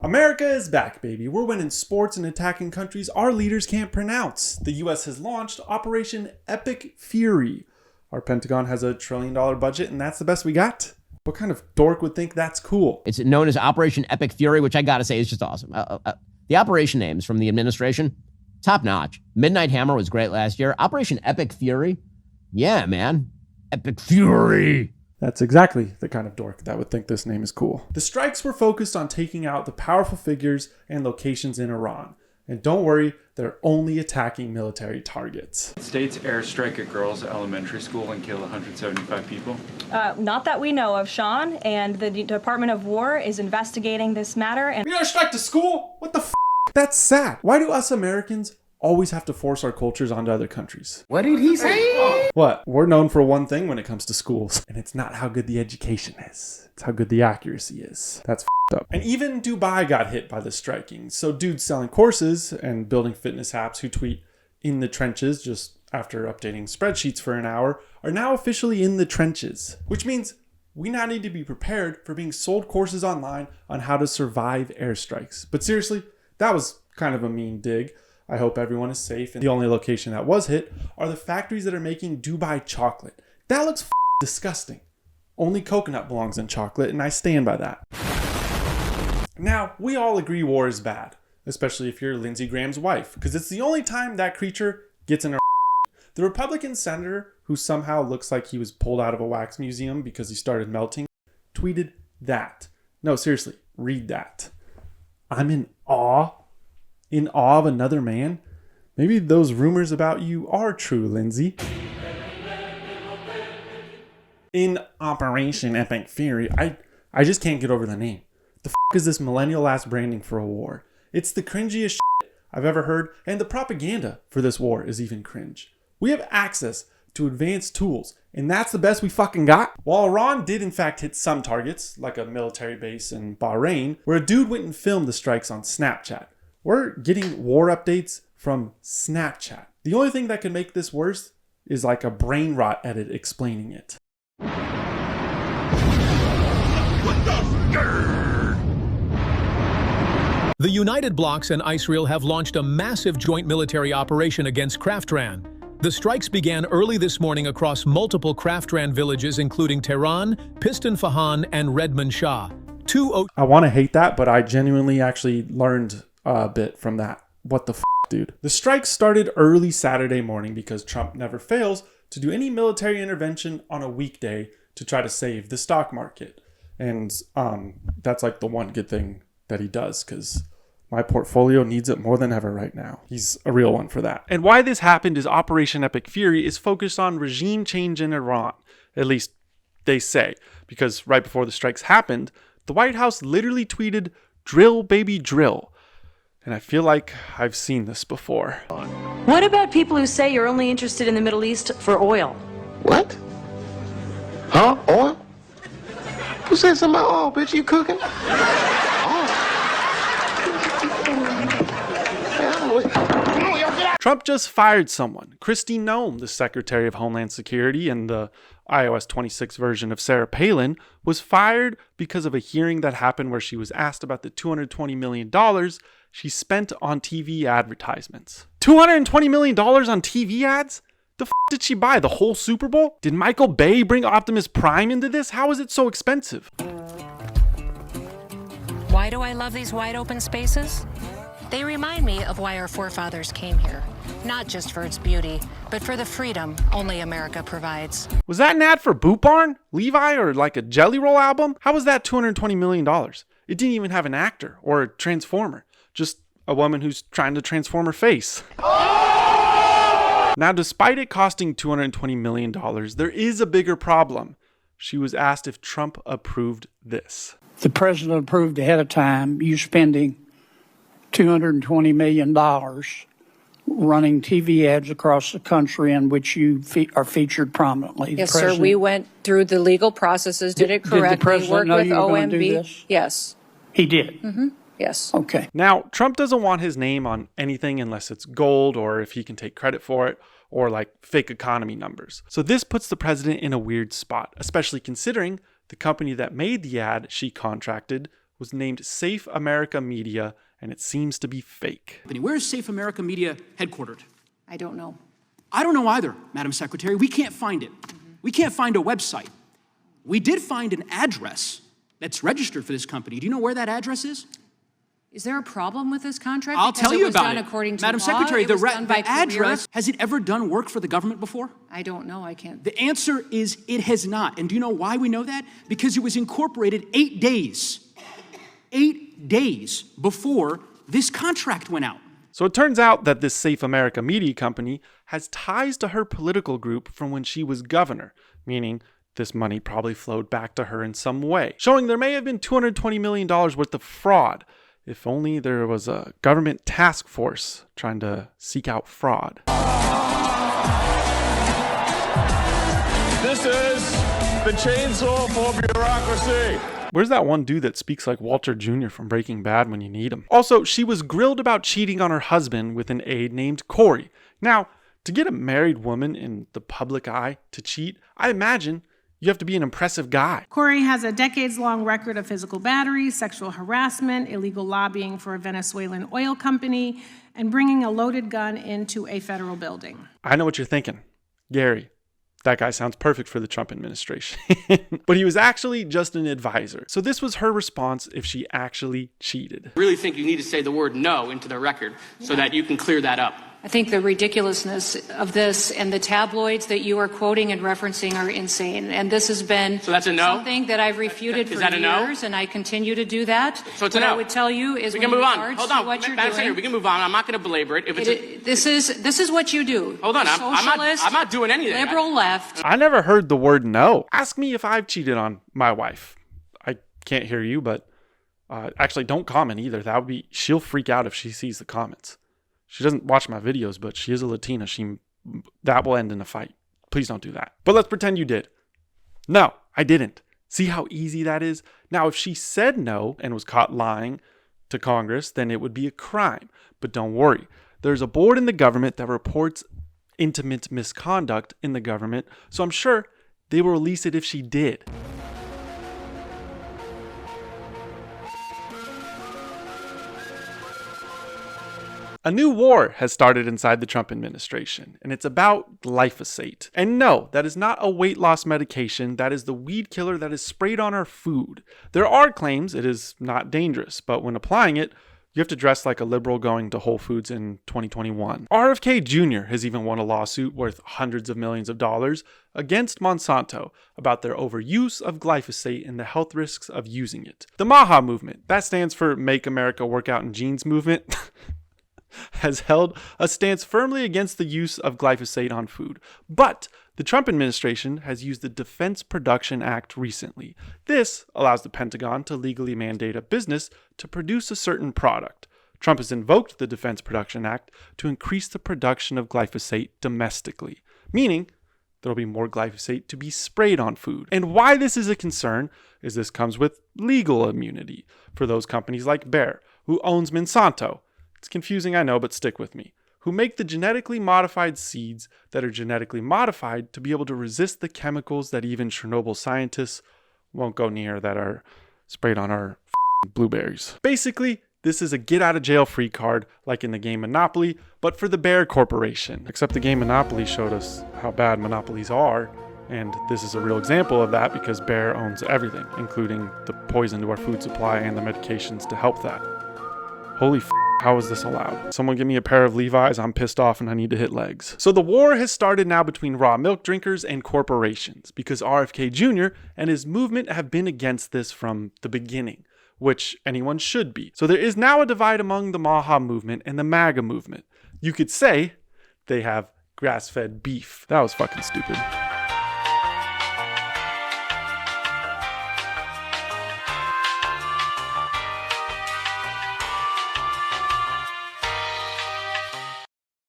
America is back, baby. We're winning sports and attacking countries our leaders can't pronounce. The US has launched Operation Epic Fury. Our Pentagon has a $1 trillion budget, and that's the best we got. What kind of dork would think that's cool? It's known as Operation Epic Fury, which I gotta say is just awesome. The operation names from the administration, top notch. Midnight Hammer was great last year. Operation Epic Fury, yeah, man. Epic Fury. That's exactly the kind of dork that would think this name is cool. The strikes were focused on taking out the powerful figures and locations in Iran. And don't worry, they're only attacking military targets. States airstrike at girls' elementary school and kill 175 people? Not that we know of, Sean, and the Department of War is investigating this matter. And we airstrike to school? What the f***? That's sad. Why do us Americans always have to force our cultures onto other countries? What did he say? What? We're known for one thing when it comes to schools, and it's not how good the education is. It's how good the accuracy is. That's f***ed up. And even Dubai got hit by the striking. So dudes selling courses and building fitness apps who tweet in the trenches just after updating spreadsheets for an hour are now officially in the trenches, which means we now need to be prepared for being sold courses online on how to survive airstrikes. But seriously, that was kind of a mean dig. I hope everyone is safe. And the only location that was hit are the factories that are making Dubai chocolate. That looks disgusting. Only coconut belongs in chocolate, and I stand by that. Now, we all agree war is bad, especially if you're Lindsey Graham's wife, because it's the only time that creature gets in her. The Republican senator, who somehow looks like he was pulled out of a wax museum because he started melting, tweeted that. No, seriously, read that. I'm in awe of another man? Maybe those rumors about you are true, Lindsay. In Operation Epic Fury, I just can't get over the name. The f*** is this millennial ass branding for a war? It's the cringiest shit I've ever heard, and the propaganda for this war is even cringe. We have access to advanced tools, and that's the best we fucking got? While Iran did in fact hit some targets, like a military base in Bahrain, where a dude went and filmed the strikes on Snapchat, we're getting war updates from Snapchat. The only thing that could make this worse is like a brain rot edit explaining it. The United Blocs and Israel have launched a massive joint military operation against Kraftran. The strikes began early this morning across multiple Kraftran villages, including Tehran, Piston Fahan, and Redmond Shah. I want to hate that, but I genuinely actually learned a bit from that. What the f***, dude? The strikes started early Saturday morning because Trump never fails to do any military intervention on a weekday to try to save the stock market. And that's like the one good thing that he does, because my portfolio needs it more than ever right now. He's a real one for that. And why this happened is Operation Epic Fury is focused on regime change in Iran. At least they say, because right before the strikes happened, the White House literally tweeted, "Drill, baby, drill." And I feel like I've seen this before. What about people who say you're only interested in the Middle East for oil? What? Huh? Oil? Who said something about oil, bitch? You cooking? Trump just fired someone. Kristi Noem, the Secretary of Homeland Security and the iOS 26 version of Sarah Palin, was fired because of a hearing that happened where she was asked about the $220 million she spent on TV advertisements. $220 million on TV ads? The f*** did she buy? The whole Super Bowl? Did Michael Bay bring Optimus Prime into this? How is it so expensive? Why do I love these wide open spaces? They remind me of why our forefathers came here. Not just for its beauty, but for the freedom only America provides. Was that an ad for Boot Barn, Levi, or like a Jelly Roll album? How was that $220 million? It didn't even have an actor or a transformer. Just a woman who's trying to transform her face. Now, despite it costing $220 million, there is a bigger problem. She was asked if Trump approved this. The president approved ahead of time you spending $220 million running TV ads across the country in which you are featured prominently. Yes, sir. We went through the legal processes, did it correctly. Did the president worked know with you were going to do OMB. this? Yes. He did? Mm-hmm. Yes. Okay. Now, Trump doesn't want his name on anything unless it's gold or if he can take credit for it or like fake economy numbers. So this puts the president in a weird spot, especially considering the company that made the ad she contracted was named Safe America Media, and it seems to be fake. Where is Safe America Media headquartered? I don't know. I don't know either, Madam Secretary. We can't find it. We can't find a website. We did find an address that's registered for this company. Do you know where that address is? Is there a problem with this contract? I'll tell you about it. According to Madam law, Secretary, the address, address, has it ever done work for the government before? I don't know. I can't. The answer is it has not. And do you know why we know that? Because it was incorporated 8 days. 8 days before this contract went out. So it turns out that this Safe America Media Company has ties to her political group from when she was governor, meaning this money probably flowed back to her in some way, showing there may have been $220 million worth of fraud. If only there was a government task force trying to seek out fraud. This is the chainsaw for bureaucracy. Where's that one dude that speaks like Walter Jr. from Breaking Bad when you need him? Also, she was grilled about cheating on her husband with an aide named Corey. Now, to get a married woman in the public eye to cheat, I imagine you have to be an impressive guy. Corey has a decades-long record of physical battery, sexual harassment, illegal lobbying for a Venezuelan oil company, and bringing a loaded gun into a federal building. I know what you're thinking. Gary, that guy sounds perfect for the Trump administration. But he was actually just an advisor. So this was her response if she actually cheated. I really think you need to say the word no into the record so that you can clear that up. I think the ridiculousness of this and the tabloids that you are quoting and referencing are insane. And this has been so that's a no? Something that I've refuted for years, and I continue to do that. So it's a no. no. I would tell you is we can move on. Hold on. What you're doing. We can move on. I'm not going to belabor it. This is what you do. Hold on. I'm not doing anything. Liberal left. I never heard the word no. Ask me if I've cheated on my wife. I can't hear you, but actually don't comment either. She'll freak out if she sees the comments. She doesn't watch my videos, but she is a Latina. That will end in a fight. Please don't do that. But let's pretend you did. No, I didn't. See how easy that is? Now, if she said no and was caught lying to Congress, then it would be a crime. But don't worry. There's a board in the government that reports intimate misconduct in the government, so I'm sure they will release it if she did. A new war has started inside the Trump administration, and it's about glyphosate. And no, that is not a weight loss medication. That is the weed killer that is sprayed on our food. There are claims it is not dangerous, but when applying it, you have to dress like a liberal going to Whole Foods in 2021. RFK Jr. has even won a lawsuit worth hundreds of millions of dollars against Monsanto about their overuse of glyphosate and the health risks of using it. The MAHA movement, that stands for Make America Work Out in Jeans movement, has held a stance firmly against the use of glyphosate on food. But the Trump administration has used the Defense Production Act recently. This allows the Pentagon to legally mandate a business to produce a certain product. Trump has invoked the Defense Production Act to increase the production of glyphosate domestically, meaning there will be more glyphosate to be sprayed on food. And why this is a concern is this comes with legal immunity for those companies like Bayer, who owns Monsanto. It's confusing, I know, but stick with me. Who make the genetically modified seeds that are genetically modified to be able to resist the chemicals that even Chernobyl scientists won't go near that are sprayed on our blueberries. Basically, this is a get-out-of-jail-free card like in the game Monopoly, but for the Bayer Corporation. Except the game Monopoly showed us how bad monopolies are, and this is a real example of that because Bayer owns everything, including the poison to our food supply and the medications to help that. Holy how is this allowed? Someone give me a pair of Levi's, I'm pissed off and I need to hit legs. So the war has started now between raw milk drinkers and corporations because RFK Jr. and his movement have been against this from the beginning, which anyone should be. So there is now a divide among the MAHA movement and the MAGA movement. You could say they have grass-fed beef. That was fucking stupid.